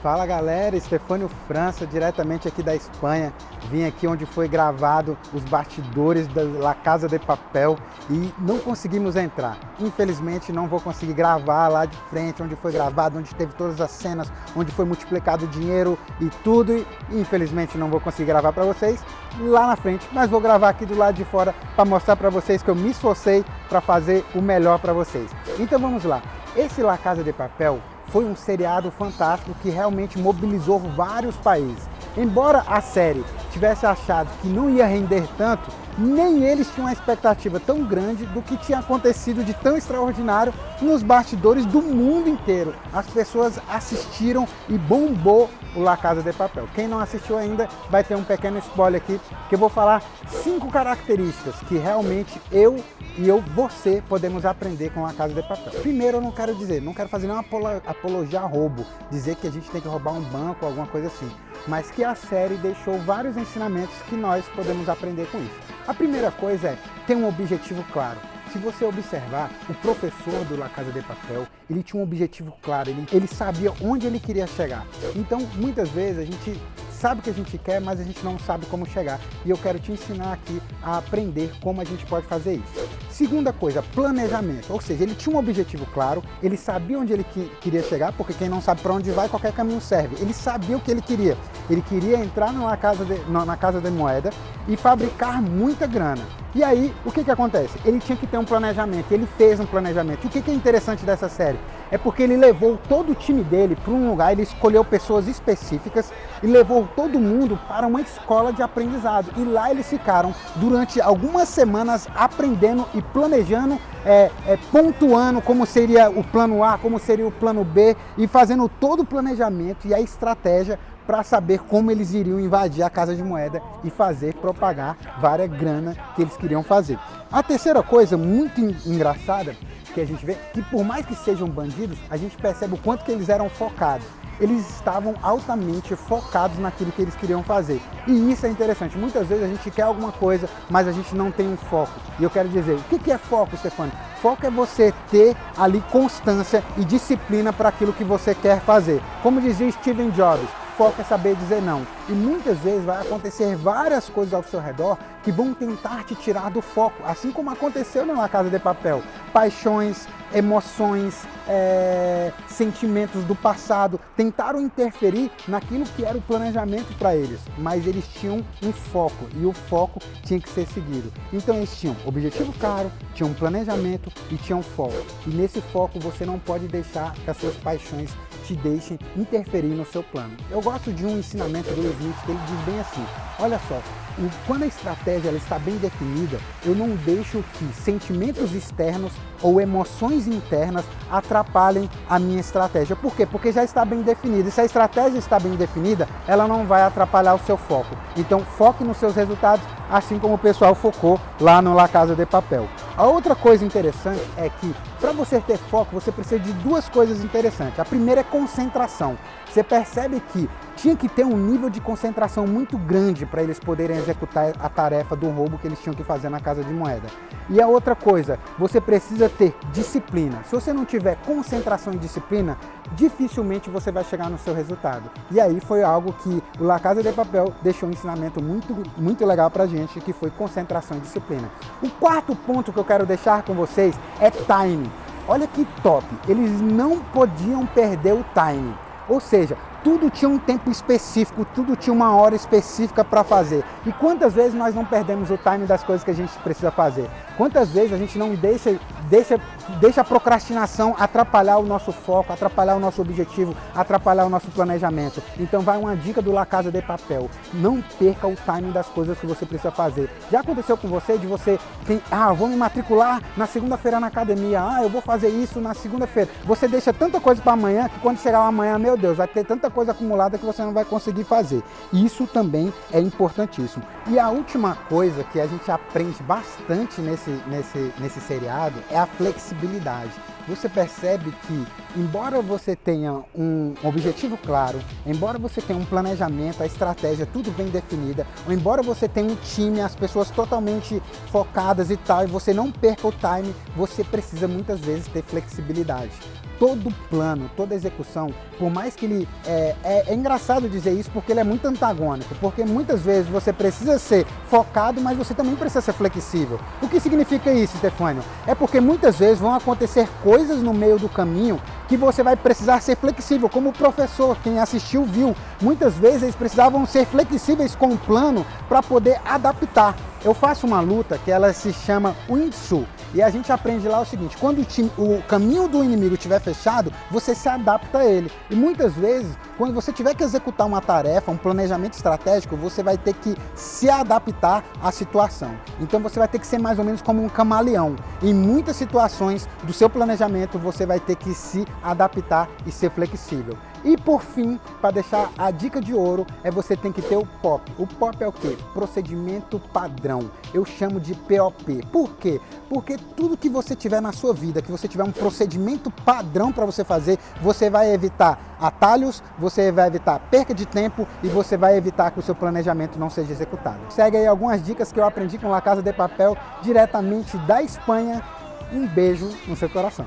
Fala galera, Estefânio França, diretamente aqui da Espanha. Vim aqui onde foi gravado os bastidores da La Casa de Papel e não conseguimos entrar. Infelizmente não vou conseguir gravar lá de frente, onde foi gravado, onde teve todas as cenas, onde foi multiplicado o dinheiro e tudo. E infelizmente não vou conseguir gravar para vocês lá na frente, mas vou gravar aqui do lado de fora para mostrar para vocês que eu me esforcei para fazer o melhor para vocês. Então vamos lá. Esse La Casa de Papel foi um seriado fantástico que realmente mobilizou vários países. Embora a série tivesse achado que não ia render tanto, nem eles tinham uma expectativa tão grande do que tinha acontecido de tão extraordinário nos bastidores do mundo inteiro. As pessoas assistiram e bombou o La Casa de Papel. Quem não assistiu ainda vai ter um pequeno spoiler aqui, que eu vou falar 5 características que realmente você podemos aprender com La Casa de Papel. Primeiro, eu não quero fazer nenhuma apologia a roubo, dizer que a gente tem que roubar um banco ou alguma coisa assim, mas que a série deixou vários ensinamentos que nós podemos aprender com isso. A primeira coisa é ter um objetivo claro. Se você observar, o professor do La Casa de Papel, ele tinha um objetivo claro, ele sabia onde ele queria chegar. Então, muitas vezes, a gente sabe o que a gente quer, mas a gente não sabe como chegar. E eu quero te ensinar aqui a aprender como a gente pode fazer isso. Segunda coisa, planejamento. Ou seja, ele tinha um objetivo claro, ele sabia onde ele queria chegar, porque quem não sabe para onde vai, qualquer caminho serve. Ele sabia o que ele queria. Ele queria entrar na casa de moeda e fabricar muita grana. E aí, o que acontece? Ele tinha que ter um planejamento, ele fez um planejamento. E o que é interessante dessa série? É porque ele levou todo o time dele para um lugar, ele escolheu pessoas específicas e levou todo mundo para uma escola de aprendizado. E lá eles ficaram durante algumas semanas aprendendo e planejando, pontuando como seria o plano A, como seria o plano B e fazendo todo o planejamento e a estratégia para saber como eles iriam invadir a Casa de Moeda e fazer propagar várias grana que eles queriam fazer. A terceira coisa muito engraçada que a gente vê, que por mais que sejam bandidos, a gente percebe o quanto que eles eram focados. Eles estavam altamente focados naquilo que eles queriam fazer. E isso é interessante. Muitas vezes a gente quer alguma coisa, mas a gente não tem um foco. E eu quero dizer, o que é foco, Stefânio? Foco é você ter ali constância e disciplina para aquilo que você quer fazer. Como dizia Steve Jobs, foco é saber dizer não. E muitas vezes vai acontecer várias coisas ao seu redor que vão tentar te tirar do foco, assim como aconteceu na Casa de Papel. Paixões, emoções, sentimentos do passado tentaram interferir naquilo que era o planejamento para eles, mas eles tinham um foco e o foco tinha que ser seguido. Então eles tinham objetivo claro, tinham um planejamento e tinham foco. E nesse foco você não pode deixar que as suas paixões te deixem interferir no seu plano. Eu gosto de um ensinamento do Will Smith que ele diz bem assim: olha só, quando a estratégia ela está bem definida, eu não deixo que sentimentos externos ou emoções internas atrapalhem a minha estratégia. Por quê? Porque já está bem definida. E se a estratégia está bem definida, ela não vai atrapalhar o seu foco. Então foque nos seus resultados, assim como o pessoal focou lá no La Casa de Papel. A outra coisa interessante é que para você ter foco, você precisa de duas coisas interessantes. A primeira é concentração. Você percebe que tinha que ter um nível de concentração muito grande para eles poderem executar a tarefa do roubo que eles tinham que fazer na Casa de Moeda. E a outra coisa, você precisa ter disciplina. Se você não tiver concentração e disciplina, dificilmente você vai chegar no seu resultado. E aí foi algo que o La Casa de Papel deixou um ensinamento muito legal pra gente, que foi concentração e disciplina. O quarto ponto que eu quero deixar com vocês é timing. Olha que top, eles não podiam perder o timing. Ou seja, tudo tinha um tempo específico, tudo tinha uma hora específica para fazer. E quantas vezes nós não perdemos o time das coisas que a gente precisa fazer? Quantas vezes a gente não deixa a procrastinação atrapalhar o nosso foco, atrapalhar o nosso objetivo, atrapalhar o nosso planejamento? Então vai uma dica do La Casa de Papel: não perca o time das coisas que você precisa fazer. Já aconteceu com você de você vou me matricular na segunda-feira na academia, eu vou fazer isso na segunda-feira. Você deixa tanta coisa para amanhã que quando chegar amanhã, meu Deus, vai ter tanta coisa acumulada que você não vai conseguir fazer. Isso também é importantíssimo. E a última coisa que a gente aprende bastante nesse seriado é a flexibilidade. Você percebe que, embora você tenha um objetivo claro, embora você tenha um planejamento, a estratégia tudo bem definida, ou embora você tenha um time, as pessoas totalmente focadas e tal, e você não perca o time, você precisa muitas vezes ter flexibilidade. todo plano, toda execução, por mais que ele... É engraçado dizer isso porque ele é muito antagônico, porque muitas vezes você precisa ser focado, mas você também precisa ser flexível. O que significa isso, Stefânio? É porque muitas vezes vão acontecer coisas no meio do caminho que você vai precisar ser flexível, como o professor, quem assistiu viu. Muitas vezes eles precisavam ser flexíveis com o plano para poder adaptar. Eu faço uma luta que ela se chama Wing Tsu, e a gente aprende lá o seguinte: quando o caminho do inimigo estiver fechado, você se adapta a ele. E muitas vezes, quando você tiver que executar uma tarefa, um planejamento estratégico, você vai ter que se adaptar à situação. Então você vai ter que ser mais ou menos como um camaleão. Em muitas situações do seu planejamento, você vai ter que se adaptar e ser flexível. E por fim, para deixar a dica de ouro, você tem que ter o POP. O POP é o quê? Procedimento padrão. Eu chamo de POP. Por quê? Porque tudo que você tiver na sua vida, que você tiver um procedimento padrão para você fazer, você vai evitar atalhos, você vai evitar perca de tempo e você vai evitar que o seu planejamento não seja executado. Segue aí algumas dicas que eu aprendi com La Casa de Papel diretamente da Espanha. Um beijo no seu coração.